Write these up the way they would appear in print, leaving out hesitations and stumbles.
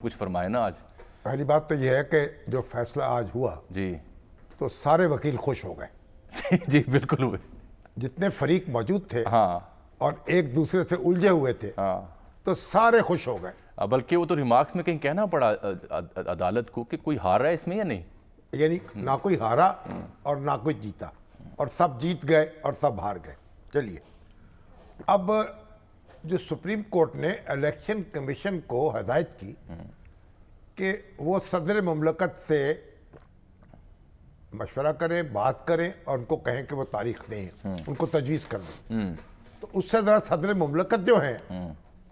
کچھ فرمائے نا آج۔ پہلی بات تو یہ ہے کہ جو فیصلہ آج ہوا جی تو سارے وکیل خوش ہو گئے، جی بالکل ہوئے، جتنے فریق موجود تھے ہاں اور ایک دوسرے سے الجھے ہوئے تھے ہاں، تو سارے خوش ہو گئے۔ بلکہ وہ تو ریمارکس میں کہیں کہنا پڑا عدالت کو کہ کوئی ہار رہا ہے اس میں یا نہیں۔ یعنی نہ کوئی ہارا اور نہ کوئی جیتا، اور سب جیت گئے اور سب ہار گئے۔ چلیے، اب جو سپریم کورٹ نے الیکشن کمیشن کو ہدایت کی کہ وہ صدر مملکت سے مشورہ کریں، بات کریں اور ان کو کہیں کہ وہ تاریخ دیں، ان کو تجویز کر دیں، تو اس سے ذرا صدر مملکت جو ہیں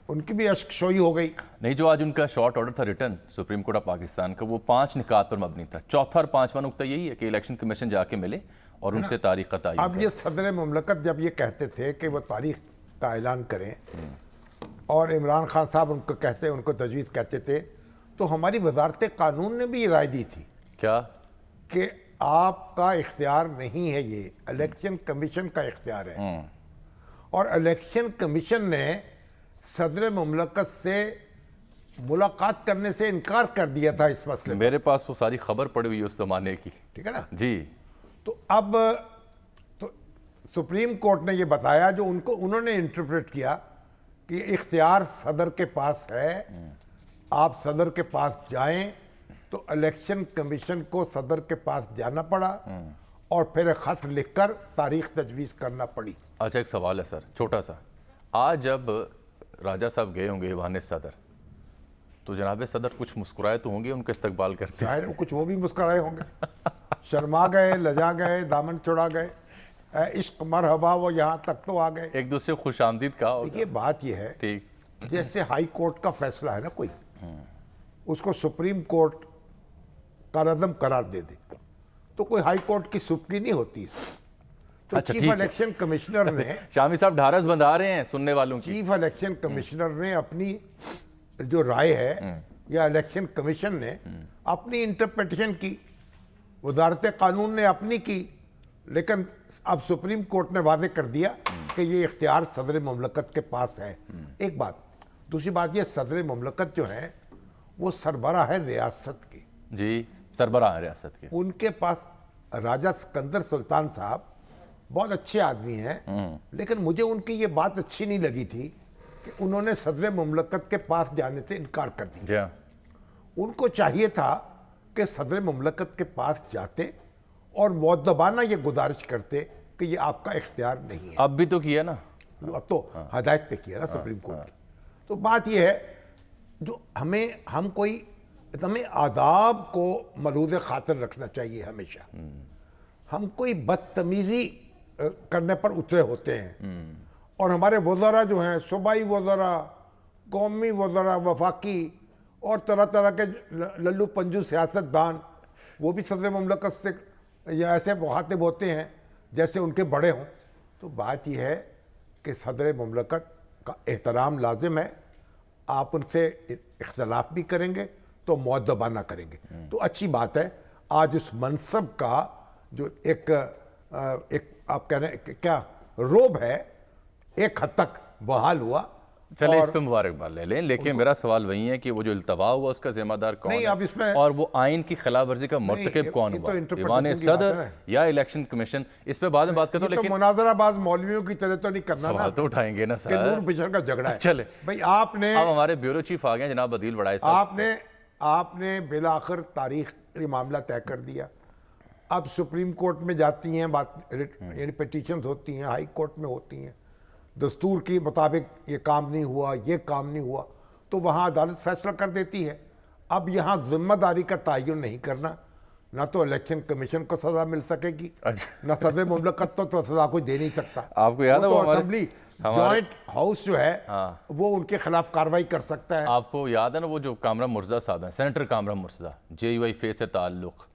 ان کی بھی اشک شوئی ہو گئی۔ نہیں، جو آج ان کا شارٹ آرڈر تھا return supreme court of Pakistan کا، وہ 5 نکات پر مبنی تھا۔ چوتھا اور 5واں نقطہ یہی ہے کہ الیکشن کمیشن جا کے ملے اور ان سے تاریخ کا تعین اب یہ صدر مملکت جب یہ کہتے تھے کہ وہ تاریخ کا اعلان کریں اور عمران خان صاحب ان کو کہتے، ان کو تجویز کہتے تھے، تو ہماری وزارت قانون نے بھی یہ رائے دی تھی کیا کہ آپ کا اختیار نہیں ہے، یہ الیکشن کمیشن کا اختیار ہے۔ اور الیکشن کمیشن نے صدر مملکت سے ملاقات کرنے سے انکار کر دیا تھا اس مسئلے میں۔ میرے پاس وہ ساری خبر پڑی ہوئی اس زمانے کی، ٹھیک ہے نا؟ جی تو اب تو سپریم کورٹ نے یہ بتایا، جو انہوں نے انٹرپریٹ کیا کہ اختیار صدر کے پاس ہے، آپ صدر کے پاس جائیں، تو الیکشن کمیشن کو صدر کے پاس جانا پڑا اور پھر ایک خط لکھ کر تاریخ تجویز کرنا پڑی۔ اچھا، ایک سوال ہے سر، چھوٹا سا۔ آج جب راجہ صاحب گئے ہوں گے ایوان صدر، تو جناب صدر کچھ مسکرائے تو ہوں گے، ان کا استقبال کرتے ہیں؟ ظاہر کچھ وہ بھی مسکرائے ہوں گے، شرما گئے، لجا گئے، دامن چھڑا گئے، اے عشق مرحبا وہ یہاں تک تو آ گئے۔ ایک دوسرے کو خوش آمدید کہا ہوگا۔ یہ بات یہ ہے، ٹھیک، جیسے ہائی کورٹ کا فیصلہ ہے نا، کوئی اس کو سپریم کورٹ کا رزم قرار دے دے تو کوئی ہائی کورٹ کی سبکی نہیں ہوتی اس میں۔ تو اچھا، چیف ٹھیک ہے۔ الیکشن کمشنر نے شامی صاحب ڈھارس بندھا رہے ہیں سننے والوں کی۔ چیف الیکشن کمشنر نے اپنی جو رائے ہے، یا الیکشن کمیشن نے اپنی انٹرپریٹیشن کی، وزارت قانون نے اپنی کی، لیکن اب سپریم کورٹ نے واضح کر دیا کہ یہ اختیار صدر مملکت کے پاس ہے۔ ایک بات، دوسری بات، یہ صدر مملکت جو ہے وہ سربراہ ہے ریاست کے، جی سربراہ ریاست کے۔ ان کے پاس راجہ سکندر سلطان صاحب بہت اچھے آدمی ہیں، لیکن مجھے ان کی یہ بات اچھی نہیں لگی تھی کہ انہوں نے صدر مملکت کے پاس جانے سے انکار کر دیا۔ جی ہاں، ان کو چاہیے تھا کہ صدر مملکت کے پاس جاتے اور مؤدبانہ یہ گزارش کرتے کہ یہ آپ کا اختیار نہیں ہے۔ اب بھی تو کیا نا۔ اب تو ہدایت پہ کیا نا سپریم کورٹ کی۔ تو بات یہ ہے، جو ہمیں آداب کو ملحوظ خاطر رکھنا چاہیے ہمیشہ۔ ہم کوئی بدتمیزی کرنے پر اترے ہوتے ہیں، اور ہمارے وزراء جو ہیں، صوبائی وزراء، قومی وزراء، وفاقی اور طرح طرح کے للو پنجو سیاست دان، وہ بھی صدر مملکت سے یا ایسے مخاطب ہوتے ہیں جیسے ان کے بڑے ہوں۔ تو بات یہ ہے کہ صدر مملکت کا احترام لازم ہے، آپ ان سے اختلاف بھی کریں گے تو مؤدبانہ کریں گے۔ تو اچھی بات ہے، آج اس منصب کا جو ایک آپ کہہ رہے ہیں کیا روب ہے، ایک حد تک بحال ہوا۔ چلیں اس پہ مبارکباد لے لیں، لیکن میرا سوال وہی ہے کہ وہ جو التوا ہوا اس کا ذمہ دار کون نہیں، اب اس ہے، میں اور وہ آئین کی خلاف ورزی کا مرتکب کون یہ تو ہوا، interpretation ایوان کی بات ہے صدر نا۔ یا الیکشن کمیشن؟ اس پہ بعد میں بات کرتا ہوں، یہ تو لیکن مناظرہ باز مولویوں کی طرح تو نہیں کرنا نا سوال تو اٹھائیں گے نا کہ سر۔ نور بشر کا جھگڑا ہے۔ چلے بھئی آپ نے اب ہمارے بیورو چیف آ گئے ہیں جناب عدیل بڑائے صاحب۔ آپ نے بالآخر تاریخ یہ معاملہ طے کر دیا۔ اب سپریم کورٹ میں جاتی ہیں بات، یعنی پیٹیشنز ہوتی ہیں، ہائی کورٹ میں ہوتی ہیں، دستور کے مطابق یہ کام نہیں ہوا، یہ کام نہیں ہوا، تو وہاں عدالت فیصلہ کر دیتی ہے۔ اب یہاں ذمہ داری کا تعین نہیں کرنا، نہ تو الیکشن کمیشن کو سزا مل سکے گی، نہ صدر مملکت تو سزا کوئی دے نہیں سکتا۔ آپ کو یاد ہے وہ وہ تو اسمبلی جوائنٹ ہاؤس جو ہے وہ ان کے خلاف کارروائی کر سکتا ہے۔ آپ کو یاد ہے نا وہ جو کامران مرزا صاحب ہیں، senator Kamran Mirza, J U I F سے تعلق،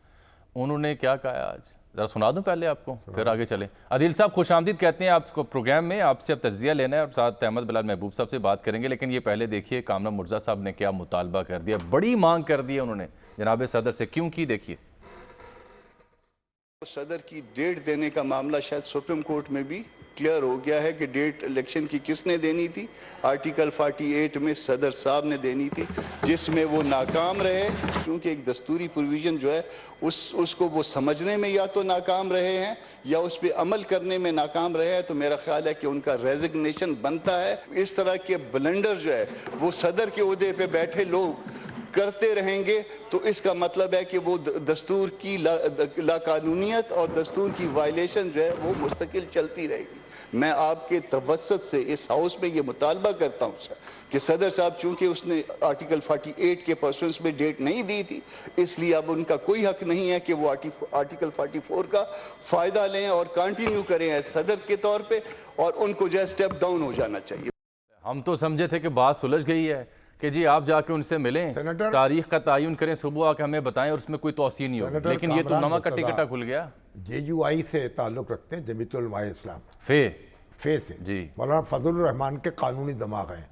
انہوں نے کیا کہا آج؟ ذرا سنا دوں پہلے آپ کو، پھر آگے چلیں۔ عدیل صاحب خوش آمدید کہتے ہیں آپ کو پروگرام میں، آپ سے اب تجزیہ لینا ہے اور ساتھ احمد بلال محبوب صاحب سے بات کریں گے، لیکن یہ پہلے دیکھیے کامران مرزا صاحب نے کیا مطالبہ کر دیا، بڑی مانگ کر دی ہے انہوں نے جناب صدر سے، کیوں کی دیکھیے۔ صدر کی ڈیٹ دینے کا معاملہ شاید سپریم کورٹ میں بھی کلیئر ہو گیا ہے کہ ڈیٹ الیکشن کی کس نے دینی تھی. آرٹیکل 48 میں صدر صاحب نے دینی تھی, جس میں وہ ناکام رہے کیونکہ ایک دستوری پروویژن جو ہے اس کو وہ سمجھنے میں یا تو ناکام رہے ہیں یا اس پہ عمل کرنے میں ناکام رہے ہیں. تو میرا خیال ہے کہ ان کا ریزگنیشن بنتا ہے. اس طرح کے بلنڈر جو ہے وہ صدر کے عہدے پہ بیٹھے لوگ کرتے رہیں گے تو اس کا مطلب ہے کہ وہ دستور کی لاقانونیت اور دستور کی وائلیشن جو ہے وہ مستقل چلتی رہے گی. میں آپ کے توسط سے اس ہاؤس میں یہ مطالبہ کرتا ہوں کہ صدر صاحب چونکہ اس نے آرٹیکل 48 کے پرسنس میں ڈیٹ نہیں دی تھی, اس لیے اب ان کا کوئی حق نہیں ہے کہ وہ آرٹیکل 44 کا فائدہ لیں اور کنٹینیو کریں ایز صدر کے طور پہ, اور ان کو جو ہے اسٹیپ ڈاؤن ہو جانا چاہیے. ہم تو سمجھے تھے کہ بات سلجھ گئی ہے کہ جی آپ جا کے ان سے ملیں, تاریخ کا تعین کریں, صبح آ کے ہمیں بتائیں اور اس میں کوئی توسیع نہیں ہوگی, لیکن یہ تو نما کا ٹکٹا کھل گیا. JUI سے تعلق رکھتے ہیں, جمیعت علماء اسلام فے سے جی. مولانا فضل الرحمان کے قانونی دماغ ہیں.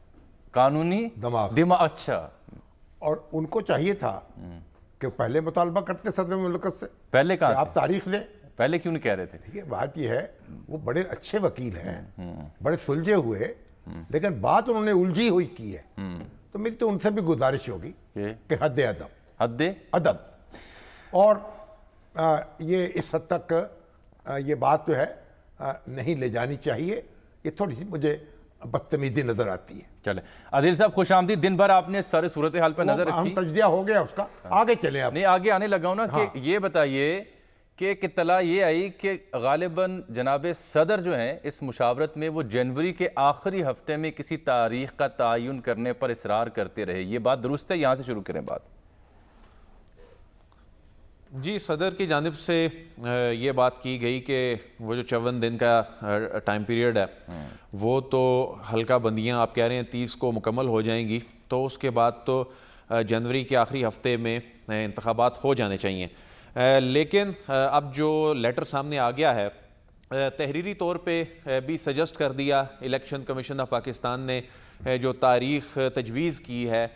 قانونی دماغ. اچھا. اور ان کو چاہیے تھا کہ پہلے مطالبہ کرتے صدر مملکت سے, پہلے کہاں آپ تاریخ لیں. پہلے کیوں نہیں کہہ رہے تھے؟ ٹھیک ہے, بات یہ ہے وہ بڑے اچھے وکیل ہیں, بڑے سلجھے ہوئے, لیکن بات انہوں نے الجھی ہوئی کی ہے. تو میری تو ان سے بھی گزارش ہوگی کہ حد ادب اور یہ اس حد تک یہ بات جو ہے نہیں لے جانی چاہیے. یہ تھوڑی سی مجھے بدتمیزی نظر آتی ہے. چلے عادل صاحب خوش آمدید. دن بھر آپ نے سارے صورتحال پہ نظر رکھی, ہم تجزیہ ہو گیا اس کا, آگے چلیں. آپ نہیں آگے آنے لگا ہوں نا کہ یہ بتائیے کہ ایک اطلاع یہ آئی کہ غالباً جناب صدر جو ہیں اس مشاورت میں وہ جنوری کے آخری ہفتے میں کسی تاریخ کا تعین کرنے پر اصرار کرتے رہے. یہ بات درست ہے؟ یہاں سے شروع کریں بات. جی, صدر کی جانب سے یہ بات کی گئی کہ وہ جو 54 دن کا ٹائم پیریڈ ہے وہ تو حلقہ بندیاں آپ کہہ رہے ہیں 30 کو مکمل ہو جائیں گی, تو اس کے بعد تو جنوری کے آخری ہفتے میں انتخابات ہو جانے چاہیے. لیکن اب جو لیٹر سامنے آ گیا ہے, تحریری طور پہ بھی سجسٹ کر دیا الیکشن کمیشن آف پاکستان نے, جو تاریخ تجویز کی ہے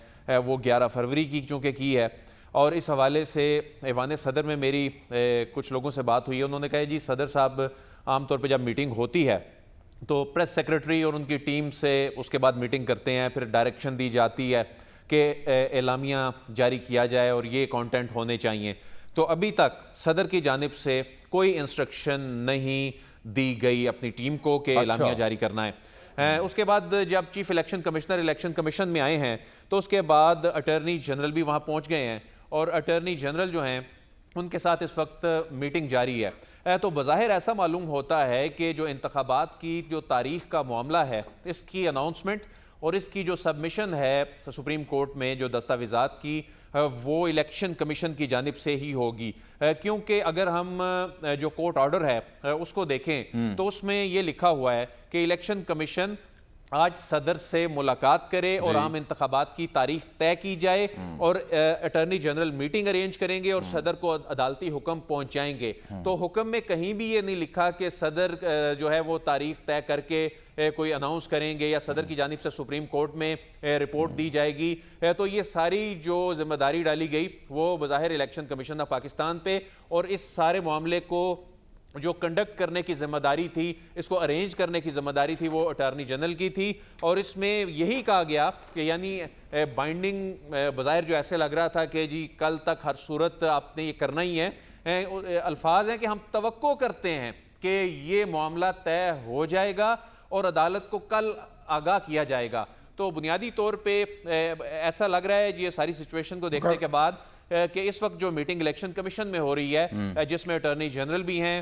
وہ 11 فروری کی چونکہ کی ہے. اور اس حوالے سے ایوان صدر میں میری کچھ لوگوں سے بات ہوئی ہے, انہوں نے کہا جی صدر صاحب عام طور پہ جب میٹنگ ہوتی ہے تو پریس سیکرٹری اور ان کی ٹیم سے اس کے بعد میٹنگ کرتے ہیں, پھر ڈائریکشن دی جاتی ہے کہ اعلامیہ جاری کیا جائے اور یہ کانٹینٹ ہونے چاہیے. تو ابھی تک صدر کی جانب سے کوئی انسٹرکشن نہیں دی گئی اپنی ٹیم کو کہ اعلامیہ جاری کرنا ہے. اس کے بعد جب chief election commissioner election commission میں آئے ہیں تو اس کے بعد اٹارنی جنرل بھی وہاں پہنچ گئے ہیں, اور اٹارنی جنرل جو ہیں ان کے ساتھ اس وقت میٹنگ جاری ہے. تو بظاہر ایسا معلوم ہوتا ہے کہ جو انتخابات کی جو تاریخ کا معاملہ ہے اس کی اناؤنسمنٹ اور اس کی جو سبمیشن ہے سپریم کورٹ میں جو دستاویزات کی, وہ الیکشن کمیشن کی جانب سے ہی ہوگی. کیونکہ اگر ہم جو کورٹ آرڈر ہے اس کو دیکھیں تو اس میں یہ لکھا ہوا ہے کہ الیکشن کمیشن آج صدر سے ملاقات کرے اور عام انتخابات کی تاریخ طے کی جائے, اور اٹارنی جنرل میٹنگ ارینج کریں گے اور صدر کو عدالتی حکم پہنچائیں گے. تو حکم میں کہیں بھی یہ نہیں لکھا کہ صدر جو ہے وہ تاریخ طے کر کے کوئی اناؤنس کریں گے یا صدر کی جانب سے سپریم کورٹ میں رپورٹ دی جائے گی. تو یہ ساری جو ذمہ داری ڈالی گئی وہ بظاہر الیکشن کمیشن آف پاکستان پہ, اور اس سارے معاملے کو جو کنڈکٹ کرنے کی ذمہ داری تھی, اس کو ارینج کرنے کی ذمہ داری تھی, وہ اٹارنی جنرل کی تھی. اور اس میں یہی کہا گیا کہ یعنی بائنڈنگ بظاہر جو ایسے لگ رہا تھا کہ جی کل تک ہر صورت آپ نے یہ کرنا ہی ہے, الفاظ ہیں کہ ہم توقع کرتے ہیں کہ یہ معاملہ طے ہو جائے گا اور عدالت کو کل آگاہ کیا جائے گا. تو بنیادی طور پہ ایسا لگ رہا ہے یہ ساری سچویشن کو دیکھنے کے بعد کہ اس وقت جو میٹنگ الیکشن کمیشن میں ہو رہی ہے جس میں اٹارنی جنرل بھی ہیں,